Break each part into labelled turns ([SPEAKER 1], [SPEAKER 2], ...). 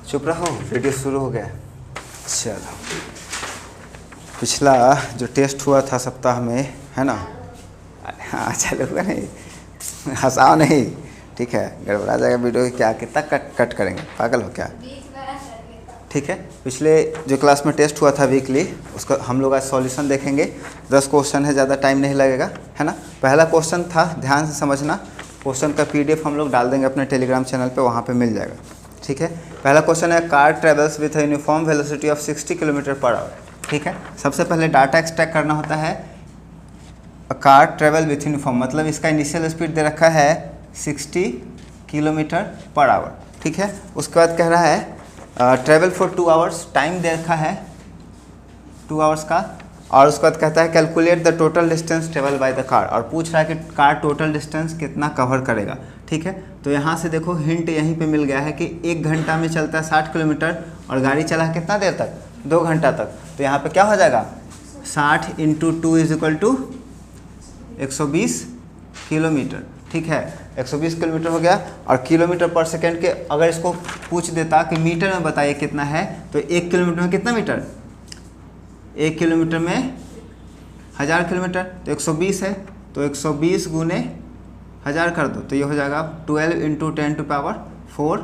[SPEAKER 1] चुप रहो, वीडियो शुरू हो गया। चलो, पिछला जो टेस्ट हुआ था सप्ताह में, है ना? हाँ चलो, नहीं हंसाओ नहीं, ठीक है, गड़बड़ा जाएगा वीडियो। क्या कितना कट करेंगे, पागल हो क्या? ठीक है, पिछले जो क्लास में टेस्ट हुआ था वीकली, उसका हम लोग आज सॉल्यूशन देखेंगे। 10 क्वेश्चन है, ज़्यादा टाइम नहीं लगेगा, है ना? पहला क्वेश्चन था, ध्यान से समझना। क्वेश्चन का PDF हम लोग डाल देंगे अपने टेलीग्राम चैनल पे, वहाँ पे मिल जाएगा, ठीक है। पहला क्वेश्चन है, car travels with uniform velocity of 60 km/h, ठीक है। सबसे पहले डाटा एक्सट्रैक्ट करना होता है। कार ट्रेवल विथ यूनिफॉर्म मतलब इसका इनिशियल स्पीड दे रखा है 60 km/h, ठीक है। उसके बाद कह रहा है ट्रेवल फॉर 2 आवर्स, टाइम दे रखा है 2 आवर्स का। और उसके बाद कहता है calculate the total distance travel by the car, और पूछ रहा है कि कार टोटल डिस्टेंस कितना कवर करेगा, ठीक है। तो यहाँ से देखो हिंट यहीं पे मिल गया है कि 1 घंटा में चलता है 60 किलोमीटर और गाड़ी चला है कितना देर तक, 2 घंटा तक। तो यहाँ पे क्या हो जाएगा, 60 × 2 = 120 किलोमीटर, ठीक है। 120 किलोमीटर हो गया। और किलोमीटर पर सेकेंड के अगर इसको पूछ देता कि मीटर में बताइए कितना है, तो 1 किलोमीटर में कितना मीटर, 1 किलोमीटर में 1000 किलोमीटर, तो 120 है, तो 120 × 1000 कर दो, तो ये हो जाएगा 12 × 10⁴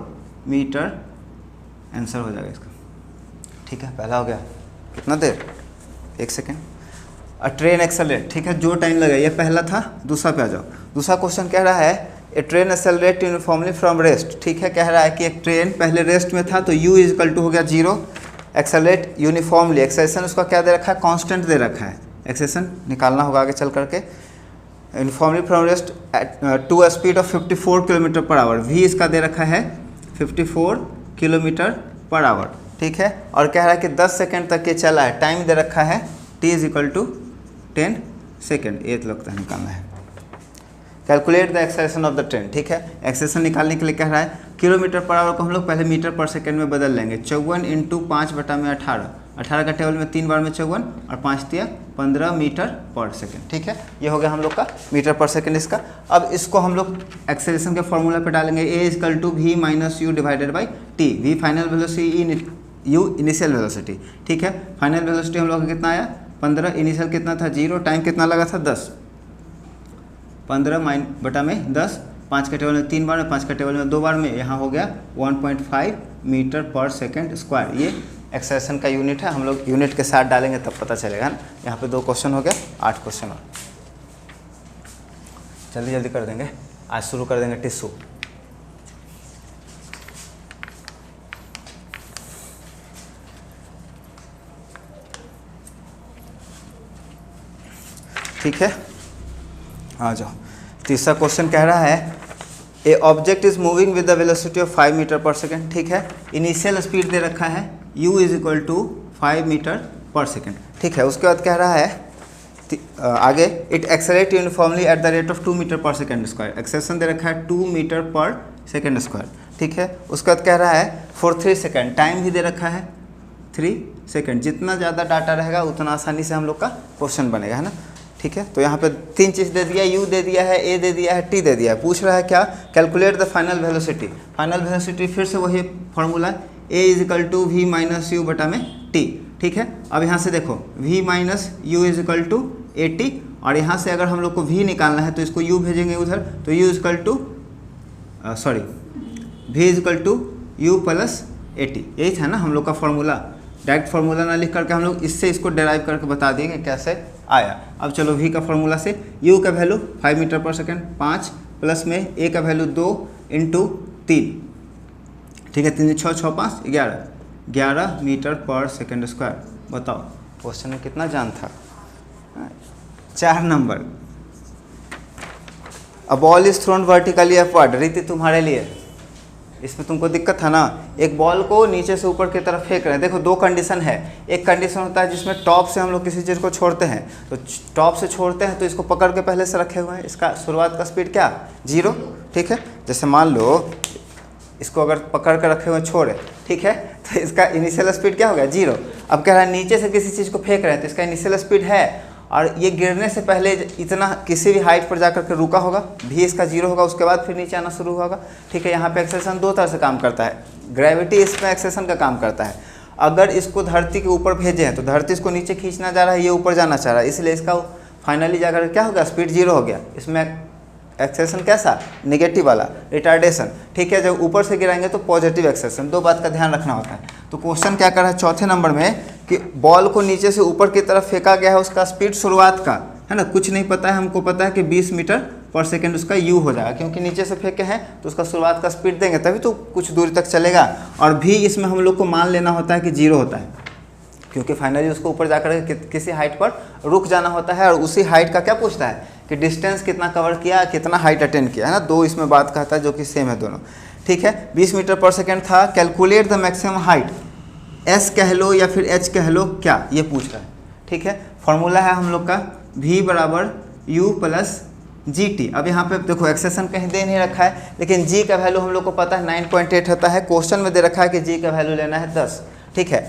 [SPEAKER 1] मीटर, आंसर हो जाएगा इसका, ठीक है। पहला हो गया, कितना देर, 1 सेकेंड। और ट्रेन एक्सेलरेट, ठीक है, जो टाइम लगा, ये पहला था। दूसरा पे आ जाओ। दूसरा क्वेश्चन कह रहा है a train accelerate uniformly from rest, ठीक है। कह रहा है कि एक ट्रेन पहले रेस्ट में था, तो U = हो गया 0, एक्सेलरेट यूनिफॉर्मली, एक्सेलेरेशन उसका क्या दे रखा है, कांस्टेंट दे रखा है, एक्सेलेरेशन निकालना होगा आगे चल करके। Uniformly from rest to a speed of 54 km/h, V इसका दे रखा है 54 km/h, ठीक है। और कह रहा है कि 10 सेकेंड तक ये चला है, टाइम दे रखा है T = 10 सेकेंड, ये लगता है निकालना है। Calculate the acceleration of the train, ठीक है। एक्सेलेरेशन निकालने के लिए कह रहा है km/h को हम लोग पहले मीटर पर सेकेंड में बदल लेंगे। 54 × 5/18, 18 का टेबल में 3 बार में 54 और 5 × 15 मीटर पर सेकेंड, ठीक है। ये हो गया हम लोग का मीटर पर सेकेंड इसका। अब इसको हम लोग एक्सेलेरेशन के फॉर्मूला पे डालेंगे, A = V - U / T, V final velocity, U initial velocity, ठीक है। फाइनल वेलोसिटी हम लोग का कितना आया 15, इनिशियल कितना था 0, टाइम कितना लगा था 10, 15/10, 5 के टेबल में 3 बार में, 5 के टेबल में 2 बार में, यहाँ हो गया 1.5 मीटर पर सेकेंड स्क्वायर। ये एक्सेलेरेशन का यूनिट है, हम लोग यूनिट के साथ डालेंगे तब पता चलेगा ना। यहाँ पे 2 क्वेश्चन हो गया, 8 क्वेश्चन और जल्दी जल्दी कर देंगे। आज शुरू कर देंगे टिश्यू। ठीक है, आ जाओ। तीसरा क्वेश्चन कह रहा है a object is moving with the velocity of 5 metre per second, ठीक है। इनिशियल स्पीड दे रखा है U = 5 मीटर पर सेकेंड, ठीक है। उसके बाद कह रहा है आगे it accelerate uniformly at the rate of 2 metre per second square, acceleration दे रखा है 2 मीटर पर सेकेंड स्क्वायर, ठीक है। उसके बाद कह रहा है फॉर 3 सेकेंड, टाइम भी दे रखा है 3 सेकेंड। जितना ज़्यादा डाटा रहेगा उतना आसानी से हम लोग का क्वेश्चन बनेगा, है ना, ठीक है। तो यहाँ पे 3 चीज़ दे दिया, U दे दिया है, A दे दिया है, T दे दिया है। पूछ रहा है क्या, calculate the final velocity. Final velocity फिर से वही formula, A = V - U / T, ठीक है। अब यहाँ से देखो V - U = AT, और यहाँ से अगर हम लोग को V निकालना है तो इसको U भेजेंगे उधर, तो V = U + AT, यही था ना हम लोग का फॉर्मूला। डायरेक्ट फार्मूला ना लिख करके हम लोग इससे इसको डेराइव करके बता देंगे कैसे आया। अब चलो V का फार्मूला से, U का value 5 metre per second, 5 plus में A का वैल्यू 2 × 3, ठीक है। 3 × 6 = 6 × 5 = 11 मीटर पर सेकेंड स्क्वायर। बताओ क्वेश्चन में कितना जान था, 4 number. A ball is thrown vertically upward, रीति तुम्हारे लिए, इसमें तुमको दिक्कत था ना। एक बॉल को नीचे से ऊपर की तरफ फेंक रहे हैं। देखो 2 कंडीशन है। एक कंडीशन होता है जिसमें टॉप से हम लोग किसी चीज़ को छोड़ते हैं, तो टॉप से छोड़ते हैं तो इसको पकड़ के पहले से रखे हुए हैं, इसका शुरुआत का स्पीड क्या 0, ठीक है। जैसे मान लो इसको अगर पकड़ कर रखे हुए छोड़े, ठीक है, तो इसका इनिशियल स्पीड क्या हो गया 0। अब कह रहा है नीचे से किसी चीज़ को फेंक रहे हैं तो इसका इनिशियल स्पीड है, और ये गिरने से पहले इतना किसी भी हाइट पर जाकर के रुका होगा, भी इसका 0 होगा, उसके बाद फिर नीचे आना शुरू होगा। ठीक है, यहाँ पे एक्सेलरेशन दो तरह से काम करता है, ग्रेविटी इसमें एक्सेलरेशन का काम करता है। अगर इसको धरती के ऊपर भेजे हैं तो धरती इसको नीचे खींचना जा रहा है, ये ऊपर जाना चाह रहा है, इसलिए इसका फाइनली जाकर क्या हो गया, स्पीड 0 हो गया। इसमें एक्सेलरेशन कैसा, नेगेटिव वाला, रिटार्डेशन। ठीक है, जब ऊपर से गिराएंगे तो पॉजिटिव एक्सेलरेशन। दो बात का ध्यान रखना होता है। तो क्वेश्चन क्या कर रहा है चौथे नंबर में कि बॉल को नीचे से ऊपर की तरफ फेंका गया है, उसका स्पीड शुरुआत का है ना कुछ नहीं पता है, हमको पता है कि 20 मीटर पर सेकेंड उसका यू हो जाएगा, क्योंकि नीचे से फेंके हैं तो उसका शुरुआत का स्पीड देंगे तभी तो कुछ दूरी तक चलेगा। और भी इसमें हम लोग को मान लेना होता है कि 0 होता है, क्योंकि फाइनली उसको ऊपर जाकर किसी हाइट पर रुक जाना होता है। और उसी हाइट का क्या पूछता है कि डिस्टेंस कितना कवर किया, कितना हाइट अटेंड किया, है ना। दो इसमें बात कहता है जो कि सेम है दोनों। ठीक है, 20 मीटर पर सेकेंड था। Calculate the maximum height, S कह लो या फिर एच कह लो, क्या ये पूछ रहा है। ठीक है, फॉर्मूला है हम लोग का v बराबर u प्लस जी टी। अब यहाँ पे देखो एक्सेशन कहीं दे नहीं रखा है, लेकिन g का वैल्यू हम लोग को पता है 9.8 होता है। क्वेश्चन में दे रखा है कि g का वैल्यू लेना है 10। ठीक है,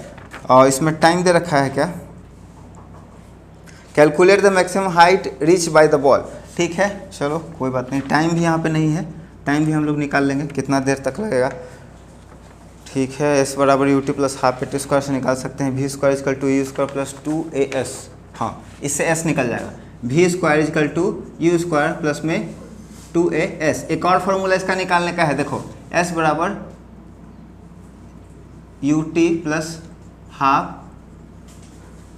[SPEAKER 1] और इसमें टाइम दे रखा है क्या, calculate the maximum height reach by the ball. ठीक है, चलो कोई बात नहीं, टाइम भी यहाँ पे नहीं है, टाइम भी हम लोग निकाल लेंगे कितना देर तक लगेगा। ठीक है, s बराबर u t plus half a t square से निकाल सकते हैं, v square is equal to u square plus 2as। हाँ, इससे s निकल जाएगा, v square is equal to u square plus में 2as। एक और फॉर्मूला इसका निकालने का है, देखो s बराबर u t plus half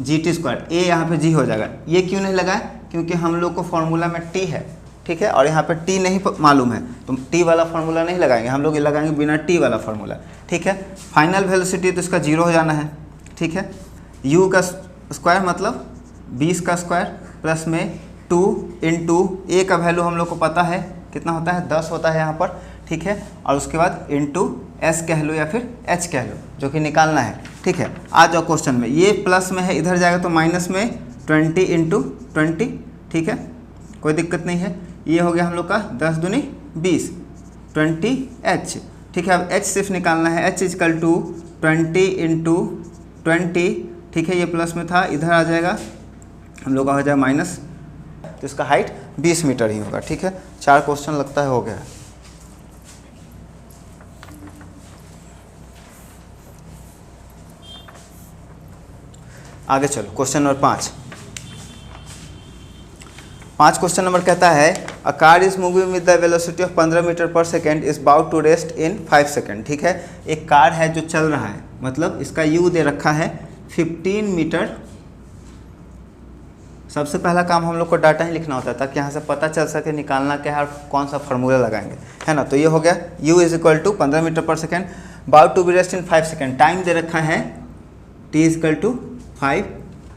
[SPEAKER 1] g t square, a यहाँ पे जी हो जाएगा। ये क्यों नहीं लगा है, क्योंकि हम लोग को फॉर्मूला में टी है। ठीक है, और यहाँ पे टी नहीं मालूम है तो टी वाला फार्मूला नहीं लगाएंगे, हम लोग ये लगाएंगे बिना टी वाला फार्मूला। ठीक है, फाइनल वेलोसिटी तो इसका 0 हो जाना है। ठीक है, u का स्क्वायर मतलब 20 का स्क्वायर प्लस में 2 इंटू ए का वैल्यू हम लोग को पता है कितना होता है, 10 होता है यहाँ पर। ठीक है, और उसके बाद इंटू एस कह लो या फिर एच कह लो, जो कि निकालना है। ठीक है, आ जाओ क्वेश्चन में, ये प्लस में है, इधर जाएगा तो माइनस में 20 इंटू 20। ठीक है, कोई दिक्कत नहीं है। ये हो गया हम लोग का 10 दूनी 20, 20h। ठीक है, अब h सिर्फ निकालना है, h इजकल टू 20 इंटू 20। ठीक है, ये प्लस में था, इधर आ जाएगा हम लोग का हो जाएगा माइनस, तो इसका हाइट 20 मीटर ही होगा। ठीक है, 4 क्वेश्चन लगता है हो गया। आगे चलो, क्वेश्चन नंबर 5 क्वेश्चन नंबर कहता है a car is moving with the velocity of 15 metre per second is about to rest in 5 second. ठीक है, एक कार है जो चल रहा है, मतलब इसका यू दे रखा है 15 मीटर। सबसे पहला काम हम लोग को डाटा ही लिखना होता है ताकि यहाँ से पता चल सके निकालना क्या है और कौन सा फार्मूला लगाएंगे, है ना। तो ये हो गया u is equal to 15 metre per second, about to be rest in 5 second. Time दे रखा है t is equal to 5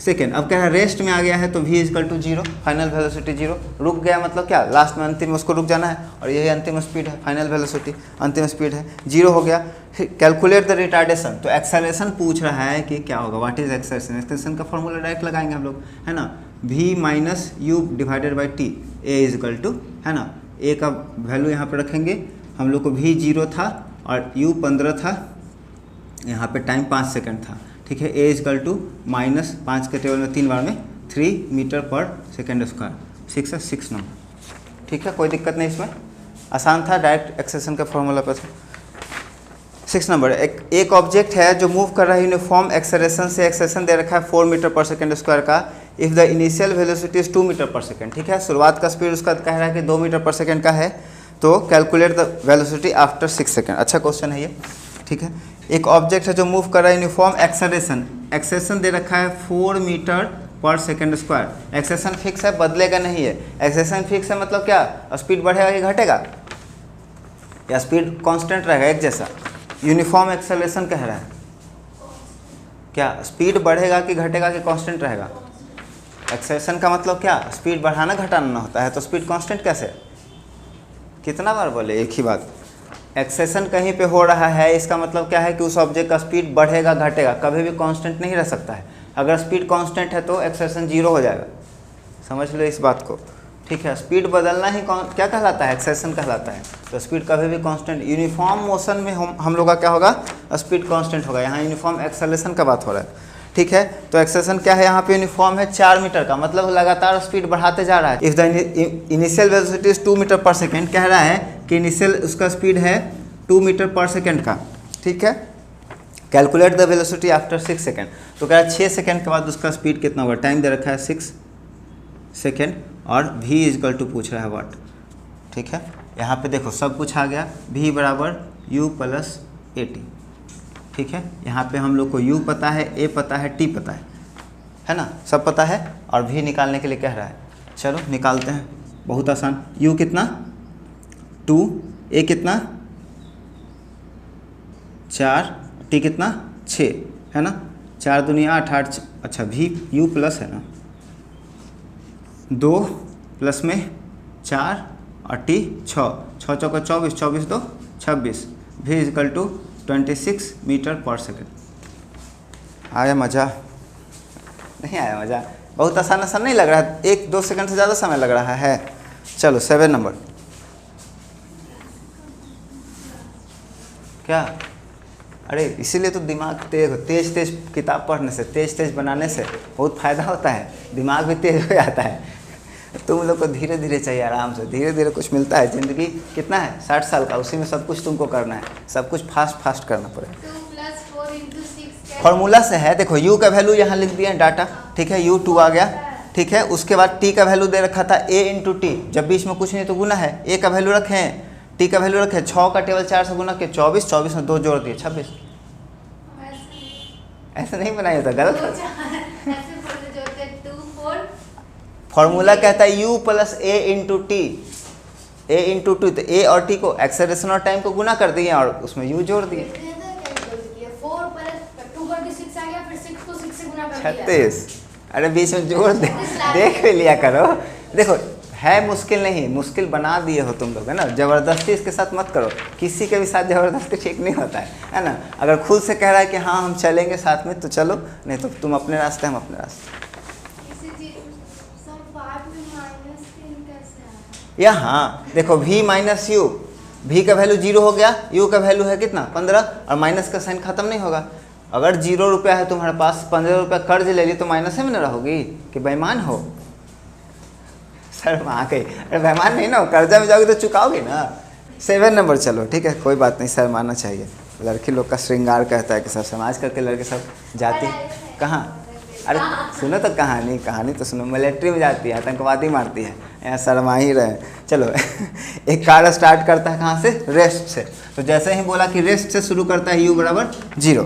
[SPEAKER 1] second. अब क्या है, रेस्ट में आ गया है तो v is equal to 0, final velocity 0। रुक गया मतलब क्या, लास्ट में अंतिम उसको रुक जाना है, और यही अंतिम स्पीड है, फाइनल वेलोसिटी अंतिम स्पीड है, 0 हो गया। कैलकुलेट द रिटार्डेशन, तो एक्सेलरेशन पूछ रहा है कि क्या होगा, व्हाट इज एक्सेलरेशन। एक्सेलरेशन का फॉर्मूला डायरेक्ट लगाएंगे हम लोग, है ना, v minus u divided by t, a is equal to, है ना, a का वैल्यू यहाँ पर रखेंगे हम लोग को, v 0 था और u 15 था, यहाँ पे टाइम 5 सेकेंड था। ठीक है, a इजकल टू माइनस 5 के टेबल में 3 बार में 3 मीटर पर सेकेंड स्क्वायर, 6 है 6 नंबर। ठीक है, कोई दिक्कत नहीं, इसमें आसान था, डायरेक्ट एक्सेलरेशन का फॉर्मूला पर था। 6 नंबर, एक ऑब्जेक्ट है जो मूव कर रहा है यूनिफॉर्म एक्सेलरेशन से, एक्सेलरेशन दे रखा है 4 मीटर पर सेकेंड स्क्वायर का, if the initial velocity is 2 metre per second. ठीक है, शुरुआत का स्पीड उसका कह रहा है कि 2 मीटर पर सेकेंड का है, तो calculate the velocity after 6 second. अच्छा क्वेश्चन है ये। ठीक है, एक ऑब्जेक्ट है जो मूव कर रहा है यूनिफॉर्म एक्सेलरेशन, एक्सेलरेशन दे रखा है 4 metre per second square. Acceleration fix है, बदलेगा नहीं है। एक्सेलरेशन फिक्स है मतलब क्या, स्पीड बढ़ेगा कि घटेगा, या स्पीड कांस्टेंट रहेगा एक जैसा। यूनिफॉर्म एक्सेलरेशन कह रहा है, क्या स्पीड बढ़ेगा कि घटेगा कि कांस्टेंट रहेगा। एक्सेलरेशन का मतलब क्या, स्पीड बढ़ाना घटाना होता है, तो स्पीड कांस्टेंट कैसे, कितना बार बोले एक ही बात। एक्सेलरेशन कहीं पे हो रहा है, इसका मतलब क्या है कि उस ऑब्जेक्ट का स्पीड बढ़ेगा घटेगा, कभी भी कांस्टेंट नहीं रह सकता है। अगर स्पीड कांस्टेंट है तो एक्सेलरेशन 0 हो जाएगा, समझ लो इस बात को। ठीक है, स्पीड बदलना ही क्या कहलाता है, एक्सेलरेशन कहलाता है। तो स्पीड कभी भी कांस्टेंट, यूनिफॉर्म मोशन में हम लोग का क्या होगा, स्पीड कांस्टेंट होगा। यहाँ यूनिफॉर्म एक्सेलरेशन का बात हो रहा है। ठीक है। तो एक्सेलरेशन क्या है यहाँ पे यूनिफॉर्म है 4 मीटर का, मतलब लगातार स्पीड बढ़ाते जा रहा है। If the initial velocity is 2 metre per second, कह रहा है कि इनिशियल उसका स्पीड है 2 मीटर पर सेकेंड का, ठीक है। Calculate the velocity after 6 second, तो कह रहा है 6 सेकेंड के बाद उसका स्पीड कितना होगा, टाइम दे रखा है 6 सेकेंड और v इजकल टू पूछ रहा है वाट, ठीक है। यहाँ पे देखो सब कुछ आ गया, v बराबर u प्लस ए टी, ठीक है। यहाँ पे हम लोग को u पता है, a पता है, t पता है ना, सब पता है। और v निकालने के लिए कह रहा है, चलो निकालते हैं, बहुत आसान। u कितना 2, a कितना 4, t कितना 6 है ना, 4 दूनी 8, 8 अच्छा v u प्लस है ना 2 प्लस में 4 और t 6, 6 चौका 24, 24 2 26, v is equal to 26 metre per second. आया मज़ा? नहीं आया मज़ा? बहुत आसान आसान नहीं लग रहा है, 1-2 सेकंड से ज़्यादा समय लग रहा है। चलो 7 नंबर क्या, अरे इसीलिए तो दिमाग तेज तेज किताब पढ़ने से, तेज बनाने से बहुत फ़ायदा होता है, दिमाग भी तेज हो जाता है। तुम लोग को धीरे धीरे चाहिए, आराम से, धीरे धीरे कुछ मिलता है। ज़िंदगी कितना है 60 साल का, उसी में सब कुछ तुमको करना है, सब कुछ फास्ट करना पड़ेगा।
[SPEAKER 2] 2 + 4 × 6
[SPEAKER 1] फॉर्मूला से है, देखो u का वैल्यू यहाँ लिख दिया डाटा, ठीक है, u2 आ गया, ठीक है। उसके बाद t का वैल्यू दे रखा था a × t, जब बीच में कुछ नहीं तो गुना है, a का वैल्यू रखे हैं, t का वैल्यू रखे, 6 का टेबल 4 से गुना के 24, 24 में 2 जोड़ दिए 26। ऐसा नहीं बनाया होता, गलत। फॉर्मूला कहता है u plus a × t, a × t, तो a और t को एक्सेलरेशन और टाइम को गुना कर दिए और उसमें u जोड़ दिए 36। अरे बीच में जोड़ दे, देख भी लिया करो। देखो है मुश्किल नहीं, मुश्किल बना दिए हो तुम लोग, है ना। ज़बरदस्ती इसके साथ मत करो, किसी के भी साथ ज़बरदस्ती ठीक नहीं होता है ना। अगर खुद से कह रहा है कि हाँ हम चलेंगे साथ में तो चलो, नहीं तो तुम अपने रास्ते हम अपने रास्ते। या हाँ देखो v माइनस यू, v का वैल्यू 0 हो गया, u का वैल्यू है कितना 15, और माइनस का साइन खत्म नहीं होगा। अगर 0 रुपया है तुम्हारे पास, 15 रुपया कर्ज ले ली तो माइनस में ना रहोगी कि बेईमान हो। सर वहाँ कहीं, अरे बेईमान नहीं ना हो, कर्जा में जाओगे तो चुकाओगे ना। 7 नंबर चलो, ठीक है, कोई बात नहीं, सर मानना चाहिए। लड़की लोग का श्रृंगार कहता है कि सर समाज करके लड़के सब जाती कहाँ, अरे सुनो तो कहानी तो सुनो, मिलिट्री में जाती है, आतंकवादी मारती है, यहाँ शर्मा ही रहे। चलो एक कार स्टार्ट करता है कहाँ से, रेस्ट से, तो जैसे ही बोला कि रेस्ट से शुरू करता है u बराबर 0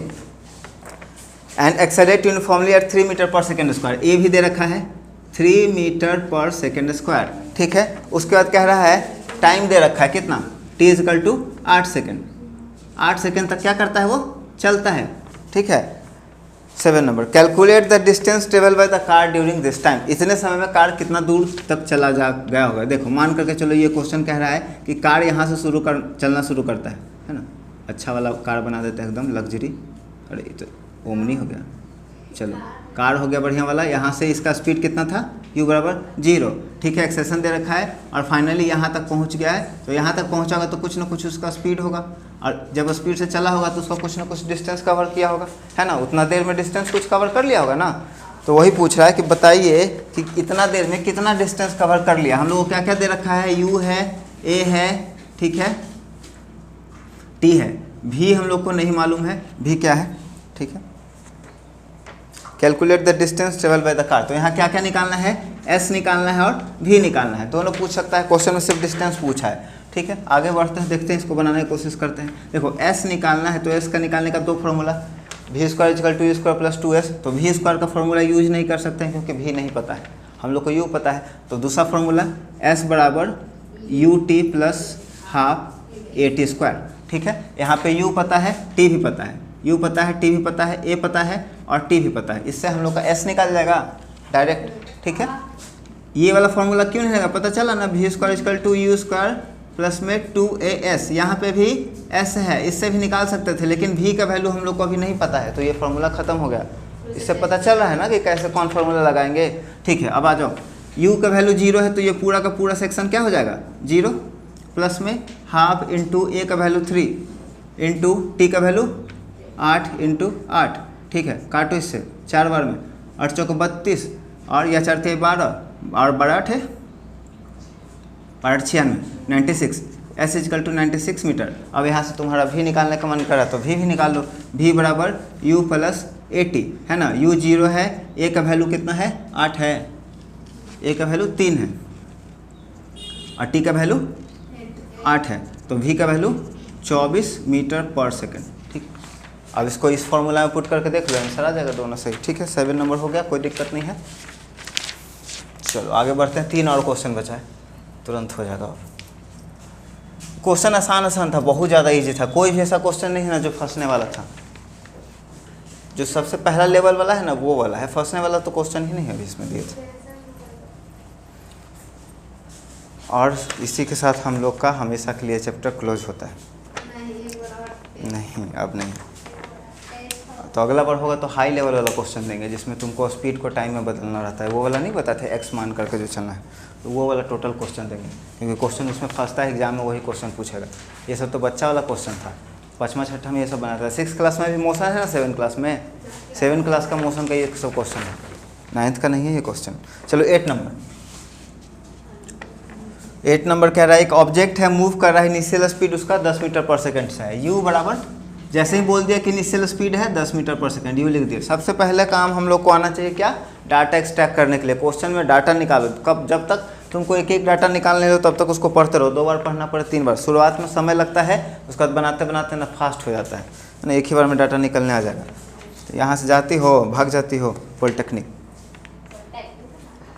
[SPEAKER 1] and accelerate uniformly at 3 metre per second square, a भी दे रखा है 3 मीटर पर सेकेंड स्क्वायर, ठीक है। उसके बाद कह रहा है टाइम दे रखा है कितना, t is equal to 8 second, 8 second तक क्या करता है वो, चलता है, ठीक है। 7 number calculate the distance travel by the car during this time, इतने समय में कार कितना दूर तक चला गया होगा। देखो मान करके चलो, ये क्वेश्चन कह रहा है कि कार यहाँ से चलना शुरू करता है ना। अच्छा वाला कार बना देते हैं एकदम लग्जरी, अरे ये तो ओमनी हो गया, चलो कार हो गया बढ़िया वाला। यहाँ से इसका स्पीड कितना था, u बराबर 0, ठीक है, एक्सेलेरेशन दे रखा है और फाइनली यहाँ तक पहुँच गया है। तो यहाँ तक पहुँचा होगा तो कुछ ना कुछ उसका स्पीड होगा, और जब स्पीड से चला होगा तो उसका कुछ ना कुछ डिस्टेंस कवर किया होगा, है ना। उतना देर में डिस्टेंस कुछ कवर कर लिया होगा ना। तो वही पूछ रहा है कि बताइए कि इतना देर में कितना डिस्टेंस कवर कर लिया। हम लोग को क्या क्या दे रखा है, u है, a है, ठीक है, t है, v हम लोग को नहीं मालूम है, v क्या है, ठीक है। Calculate the distance travel by the car, तो यहाँ क्या क्या निकालना है, s निकालना है और v निकालना है। दोनों पूछ सकता है, क्वेश्चन में सिर्फ डिस्टेंस पूछा है, ठीक है। आगे बढ़ते हैं, देखते हैं, इसको बनाने की कोशिश करते हैं। देखो s निकालना है तो s का निकालने का 2 formula, v square equal to u square plus 2s, तो v स्क्वायर का फार्मूला यूज नहीं कर सकते हैं क्योंकि v नहीं पता है, हम लोग को u पता है। तो दूसरा फार्मूला s बराबर ut plus half a t square, ठीक है। यहाँ पे u पता है, t भी पता है, u पता है, t भी पता है, a पता है और t भी पता है। इससे हम लोग का s निकाल जाएगा डायरेक्ट, ठीक है। ये वाला फॉर्मूला क्यों नहीं लगा, पता चला ना, v square equal to u square plus में 2as, यहाँ पे भी s है, इससे भी निकाल सकते थे, लेकिन v का वैल्यू हम लोग को अभी नहीं पता है, तो ये फार्मूला ख़त्म हो गया। इससे पता चल रहा है ना कि कैसे कौन फार्मूला लगाएंगे, ठीक है। अब आ जाओ, u का वैल्यू 0 है तो ये पूरा का पूरा सेक्शन क्या हो जाएगा, 0 प्लस में हाफ इंटू a का वैल्यू 3 इंटू t का वैल्यू 8 इंटू 8, ठीक है। काटो इससे, 4 बार में, 8 चौको 32 और या 4 थे 12 और 12 थे 96, 96 S इजकल टू 96 मीटर। अब यहाँ से तुम्हारा V निकालने का मन करा तो V भी निकाल लो। V बराबर U प्लस 80 है ना। U 0 है, A का वैल्यू कितना है 8 है, A का वैल्यू 3 है और T का वैल्यू 8 है, तो V का वैल्यू 24 मीटर पर सेकेंड। ठीक, अब इसको इस फॉर्मूला में पुट करके देख लो, आंसर आ जाएगा दोनों सही। ठीक है, 7 नंबर हो गया, कोई दिक्कत नहीं है। चलो आगे बढ़ते हैं, 3 और क्वेश्चन बचा है, तुरंत हो जाएगा। क्वेश्चन आसान था, बहुत ज़्यादा इजी था, कोई भी ऐसा क्वेश्चन नहीं है ना जो फंसने वाला था। जो सबसे पहला लेवल वाला है ना वो वाला है, फंसने वाला तो क्वेश्चन ही नहीं है अभी इसमें दिए थे। और इसी के साथ हम लोग का हमेशा के लिए चैप्टर क्लोज होता है। नहीं अब नहीं, तो अगला बार होगा तो हाई लेवल वाला क्वेश्चन देंगे जिसमें तुमको स्पीड को टाइम में बदलना रहता है। वो वाला नहीं बताते एक्स मान करके जो चलना है, तो वो वाला टोटल क्वेश्चन देंगे, क्योंकि क्वेश्चन उसमें फंसता है, एग्जाम में वही क्वेश्चन पूछेगा। ये सब तो बच्चा वाला क्वेश्चन था, 5वां 6वां में ये सब बनाता है। 6th क्लास में भी मोशन है ना, 7th क्लास में, 7th क्लास का मोशन का ये सब क्वेश्चन है, 9th का नहीं है ये क्वेश्चन। चलो 8 नंबर कह रहा है एक ऑब्जेक्ट है, मूव कर रहा है, इनिशियल स्पीड उसका 10 मीटर पर सेकंड से है। यू बराबर, जैसे ही बोल दिया कि इनिशियल स्पीड है 10 मीटर पर सेकंड, यू लिख दिया। सबसे पहले काम हम लोग को आना चाहिए क्या, डाटा एक्सट्रैक्ट करने के लिए। क्वेश्चन में डाटा निकालो, कब, जब तक तुमको एक एक डाटा निकालने दो तब तक उसको पढ़ते रहो, 2 बार पढ़ना पड़े 3 बार। शुरुआत में समय लगता है, उसके बाद बनाते बनाते ना फास्ट हो जाता है ना, एक ही बार में डाटा निकलने आ जाएगा। तो यहाँ से जाती हो, भाग जाती हो पॉलिटेक्निक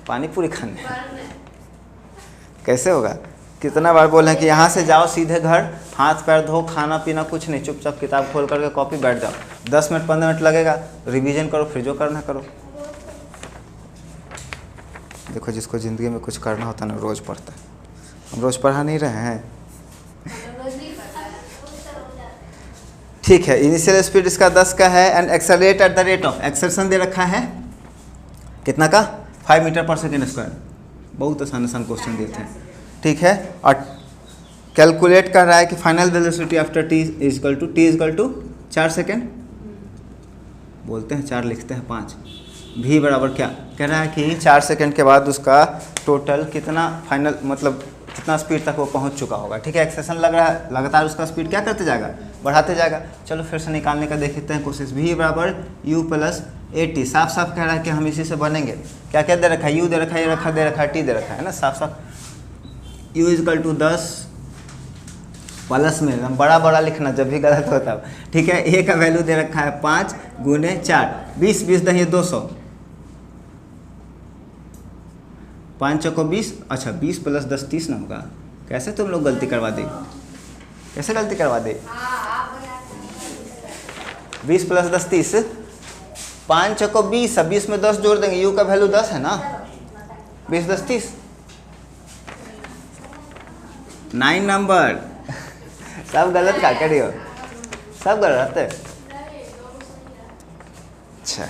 [SPEAKER 1] पानी पूरी खाने, कैसे होगा। कितना बार बोले हैं कि यहाँ से जाओ सीधे घर, हाथ पैर धो, खाना पीना कुछ नहीं, चुपचाप किताब खोल करके कॉपी बैठ जाओ, 10 मिनट 15 मिनट लगेगा, रिवीजन करो, फिर जो करना करो। देखो जिसको ज़िंदगी में कुछ करना होता है ना रोज़ पढ़ता है, हम रोज़ पढ़ा नहीं रहे हैं। ठीक है, इनिशियल स्पीड इसका 10 का है and accelerate at the rate of, acceleration दे रखा है कितना का, 5 मीटर पर सेकेंड स्क्वायर। बहुत आसान क्वेश्चन दिए थे। ठीक है, और कैलकुलेट कर रहा है कि final velocity after t is equal to 4 second, बोलते हैं 4 लिखते हैं 5। भी बराबर क्या कह रहा है कि 4 सेकेंड के बाद उसका टोटल कितना फाइनल, मतलब कितना स्पीड तक वो पहुंच चुका होगा। ठीक है, एक्सेशन लग रहा है, लगातार उसका स्पीड क्या करते जाएगा, बढ़ाते जाएगा। चलो फिर से निकालने का देखते हैं कोशिश। भी बराबर u प्लस 80, साफ साफ कह रहा है कि हम इसी से बनेंगे। क्या क्या दे रखा है, u दे रखा है, ये रखा दे रखा है, t दे रखा है ना, साफ साफ। u इजकल टू 10 प्लस में एकदम बड़ा बड़ा लिखना जब भी गलत होता है। ठीक है, a का वैल्यू दे रखा है 5 गुने 4, 20 20 दही 200, 5 चौको 20, अच्छा 20 प्लस 10 30 ना होगा। कैसे तुम लोग गलती करवा दे, कैसे गलती करवा दे, 20 प्लस 10 30, 5 चौको 20, 20 में 10 जोड़ देंगे, u का वैल्यू 10 है ना, 20 10 30, 9 नंबर। सब गलत का करियो, सब गलत है। अच्छा,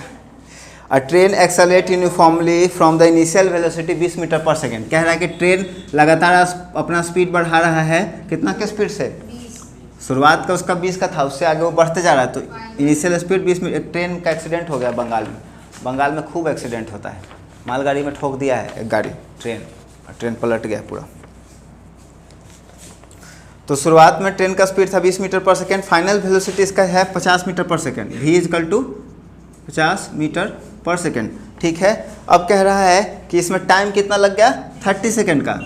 [SPEAKER 1] a train accelerate uniformly from the initial velocity 20 metre per second. कह रहा है कि ट्रेन लगातार अपना स्पीड बढ़ा रहा है, कितना के स्पीड से, शुरुआत का उसका 20 का था, उससे आगे वो बढ़ते जा रहा है। तो इनिशियल स्पीड 20 में। एक ट्रेन का एक्सीडेंट हो गया बंगाल में खूब एक्सीडेंट होता है, मालगाड़ी में ठोक दिया है एक गाड़ी, ट्रेन पलट गया पूरा। तो शुरुआत में ट्रेन का स्पीड था 20 metre per second, final velocity इसका है 50 metre per second, v is equal to 50 metre per second. ठीक है, अब कह रहा है कि इसमें टाइम कितना लग गया, 30 सेकेंड का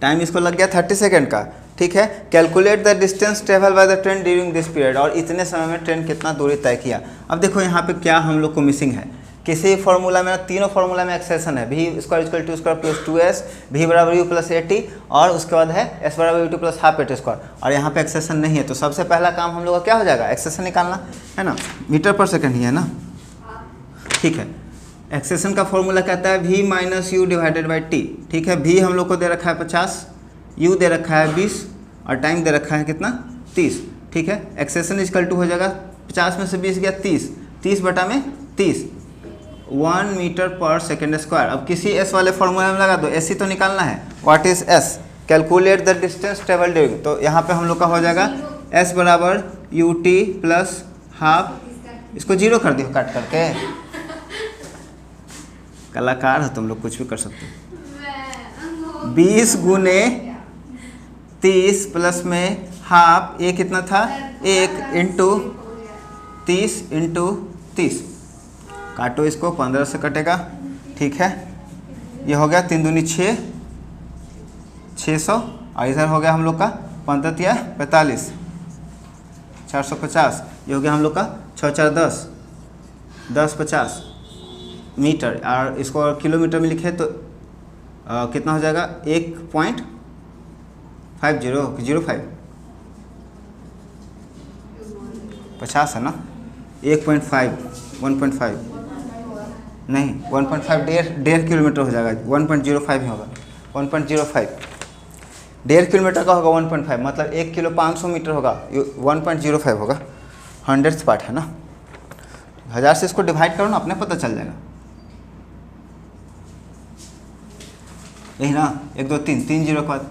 [SPEAKER 1] टाइम इसको लग गया 30 सेकेंड का। ठीक है, calculate the distance travel by the train during this period, और इतने समय में ट्रेन कितना दूरी तय किया। अब देखो यहाँ पे क्या हम लोग को मिसिंग है, किसी फॉर्मूला में, तीनों फॉर्मूला में एक्सेशन है, v square equal to square plus 2s, v बराबर u प्लस 80, और उसके बाद है s बराबर u2 plus half eight square, और यहाँ पे एक्सेशन नहीं है। तो सबसे पहला काम हम लोग का क्या हो जाएगा, एक्सेशन निकालना है ना, मीटर पर सेकंड ही है ना। ठीक है, एक्सेशन का फॉर्मूला कहता है v minus u divided by T. ठीक है, v हम लोग को दे रखा है 50, u दे रखा है 20, और टाइम दे रखा है कितना, 30। ठीक है, एक्सेशन इक्वल टू हो जाएगा 50 में से 20 गया 30, 30 बटा में 30, 1 मीटर पर सेकेंड स्क्वायर। अब किसी s वाले फॉर्मूला में लगा दो, s ही तो निकालना है। What is s, calculate the distance travel during. तो यहाँ पे हम लोग का हो जाएगा s बराबर ut प्लस हाफ, इसको जीरो कर दियो काट करके। कलाकार हो तुम लोग, कुछ भी कर सकते हो। 20 गुने 30 प्लस में हाफ, ये कितना था 1 इंटू 30 इंटू 30, काटो इसको, 15 से कटेगा, ठीक है। ये हो गया 3 दूनी 6, 600, और इधर हो गया हम लोग का 15 या 45, 450। ये हो गया हम लोग का 6 4 10, 10 50 मीटर, और इसको और किलोमीटर में लिखे तो कितना हो जाएगा 1.5005, 50 है ना, 1.5 नहीं 1.5, 1.5 किलोमीटर हो जाएगा, 1.05 ही होगा, 1.05, 1.5 किलोमीटर का होगा 1.5, मतलब 1 किलो 500 मीटर होगा, 1.05 होगा, 100th पार्ट है ना। 1000 से इसको डिवाइड करो ना, अपने पता चल जाएगा। यही ना, 1 2 3 3 जीरो के बाद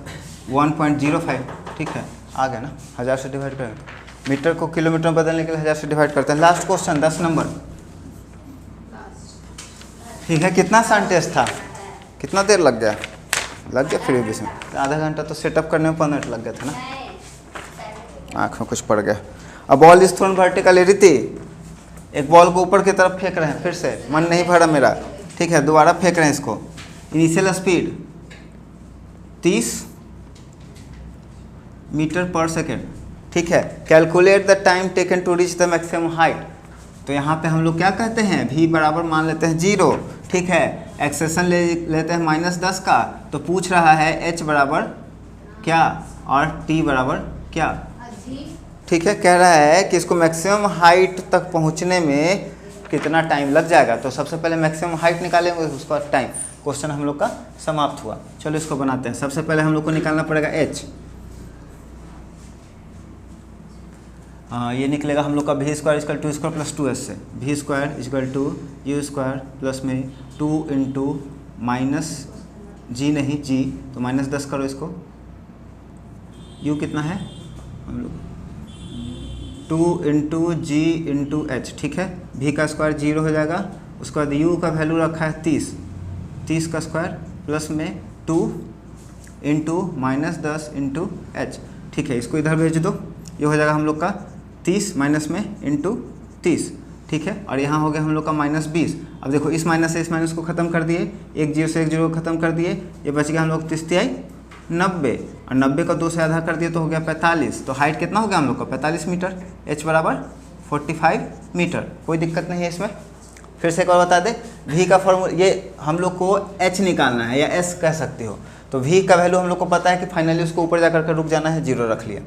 [SPEAKER 1] 1.05, ठीक है, आ गया ना। 1000 से डिवाइड करेंगे तो मीटर को किलोमीटर में बदलने के लिए 1000 से डिवाइड करते हैं। लास्ट क्वेश्चन 10 नंबर, ठीक है। कितना सेंटेंस था, कितना देर लग गया फिर भी इसमें आधा घंटा तो सेटअप करने में 15 मिनट लग गया था ना। आँख में कुछ पड़ गया। अब बॉल इज थ्रोन वर्टिकली, रीति एक बॉल को ऊपर की तरफ फेंक रहे हैं, फिर से मन नहीं भरा मेरा, ठीक है, दोबारा फेंक रहे हैं इसको। Initial speed 30 metre per second, ठीक है। Calculate the time taken to reach the maximum height, तो यहाँ पे हम लोग क्या कहते हैं, v बराबर मान लेते हैं 0, ठीक है। एक्सेशन लेते हैं -10 का, तो पूछ रहा है h बराबर क्या और t बराबर क्या, ठीक है। कह रहा है कि इसको मैक्सिमम हाइट तक पहुँचने में कितना टाइम लग जाएगा, तो सबसे पहले मैक्सिमम हाइट निकालेंगे, उसका टाइम। क्वेश्चन हम लोग का समाप्त हुआ। चलो इसको बनाते हैं। सबसे पहले हम लोग को निकालना पड़ेगा h, ये निकलेगा हम लोग का v square equal to square plus 2s से, v square equal to u square plus में 2 इंटू माइनस g नहीं g, तो -10 करो इसको, u कितना है हम लोग 2 इंटू जी इंटू एच, ठीक है। v का स्क्वायर 0 हो जाएगा, उसके बाद u का वैल्यू रखा है 30 का स्क्वायर प्लस में 2 इंटू -10 इंटू एच, ठीक है। इसको इधर भेज दो, ये हो जाएगा हम लोग का 30 माइनस में इंटू 30, ठीक है। और यहाँ हो गया हम लोग का -20। अब देखो इस माइनस से इस माइनस को ख़त्म कर दिए, 1 0 से 1 0 को ख़त्म कर दिए, ये बच गया हम लोग 30 90, और 90 का 2 से आधा कर दिए तो हो गया 45। तो हाइट कितना हो गया हम लोग का 45 मीटर, h बराबर 45 मीटर। कोई दिक्कत नहीं है इसमें। फिर से एक और बता दें, v का फॉर्मूला, ये हम लोग को h निकालना है या s कह सकते हो, तो v का वैल्यू हम लोग को पता है कि फाइनली उसको ऊपर जाकर के रुक जाना है, 0 रख लिया।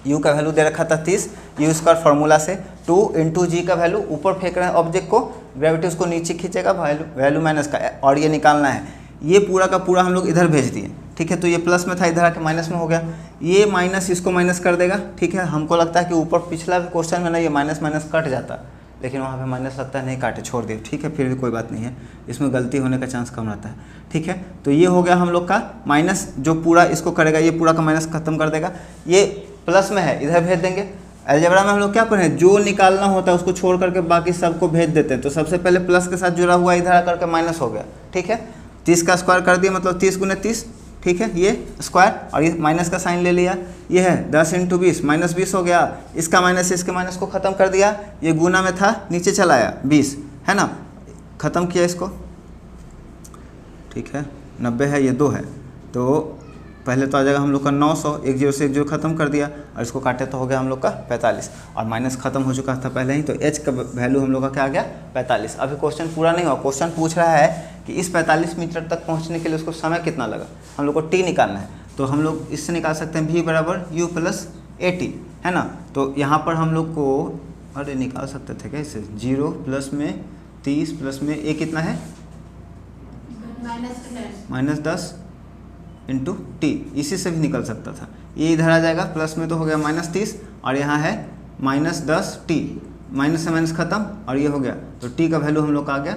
[SPEAKER 1] u का वैल्यू दे रखा था 30, u स्क्वायर फार्मूला से 2 इंटू जी का वैल्यू, ऊपर फेंक रहे हैं ऑब्जेक्ट को, ग्रेविटी उसको नीचे खींचेगा, वैल्यू माइनस का, और ये निकालना है। ये पूरा का पूरा हम लोग इधर भेज दिए, ठीक है। तो ये प्लस में था, इधर आके माइनस में हो गया, ये माइनस इसको माइनस कर देगा, ठीक है। हमको लगता है कि ऊपर पिछला क्वेश्चन में ना ये माइनस कट जाता, लेकिन वहाँ पे माइनस लगता है नहीं काटे, छोड़ दिए, ठीक है। फिर भी कोई बात नहीं है, इसमें गलती होने का चांस कम रहता है, ठीक है। तो ये हो गया हम लोग का माइनस, जो पूरा इसको करेगा ये पूरा का माइनस खत्म कर देगा। ये प्लस में है, इधर भेज देंगे। अलजेब्रा में हम लोग क्या पढ़े, जो निकालना होता है उसको छोड़ करके बाकी सबको भेज देते हैं। तो सबसे पहले प्लस के साथ जुड़ा हुआ इधर आकर के माइनस हो गया, ठीक है। 30 का स्क्वायर कर दिया, मतलब 30 गुने 30, ठीक है, ये स्क्वायर, और ये माइनस का साइन ले लिया, ये है 10 इंटू 20, -20 हो गया। इसका माइनस इसके माइनस को ख़त्म कर दिया, ये गुना में था नीचे चला आया 20, है ना, ख़त्म किया इसको, ठीक है। 90 है, ये 2 है, तो पहले तो आ जाएगा हम लोग का 900, 1 0 से 1 0 खत्म कर दिया, और इसको काटे तो हो गया हम लोग का 45, और माइनस खत्म हो चुका था पहले ही, तो h का वैल्यू हम लोग का क्या आ गया 45। अभी क्वेश्चन पूरा नहीं हुआ, क्वेश्चन पूछ रहा है कि इस 45 मीटर तक पहुंचने के लिए उसको समय कितना लगा, हम लोग को t निकालना है। तो हम लोग इससे निकाल सकते हैं v बराबर u प्लस 80, है ना। तो यहाँ पर हम लोग को अरे निकाल सकते थे कैसे, 0 प्लस में 30 प्लस में a कितना है -10 इंटू टी, इसी से भी निकल सकता था। ये इधर आ जाएगा, प्लस में तो हो गया -30, और यहाँ है -10 टी, माइनस से माइनस खत्म, और ये हो गया, तो टी का वैल्यू हम लोग का आ गया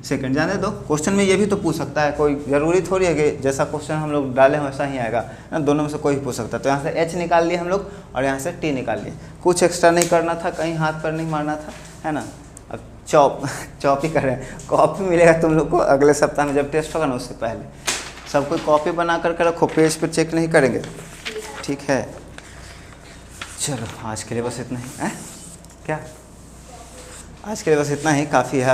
[SPEAKER 1] सेकंड जाने दो। क्वेश्चन में ये भी तो पूछ सकता है, कोई ज़रूरी थोड़ी है कि जैसा क्वेश्चन हम लोग डाले वैसा ही आएगा ना, दोनों में से कोई भी पूछ सकता है। तो यहाँ से एच निकाल लिए हम लोग और यहाँ से टी निकाल लिए, कुछ एक्स्ट्रा नहीं करना था, कहीं हाथ पर नहीं मारना था, है ना। अब चॉप ही कर रहे हैं। कॉपी मिलेगा तुम लोग को अगले सप्ताह में जब टेस्ट होगा ना, उससे पहले सब कोई कॉपी बना करके रखो, पेज पर चेक नहीं करेंगे, ठीक है। चलो आज के लिए बस इतना ही है, क्या आज के लिए बस इतना ही काफ़ी है।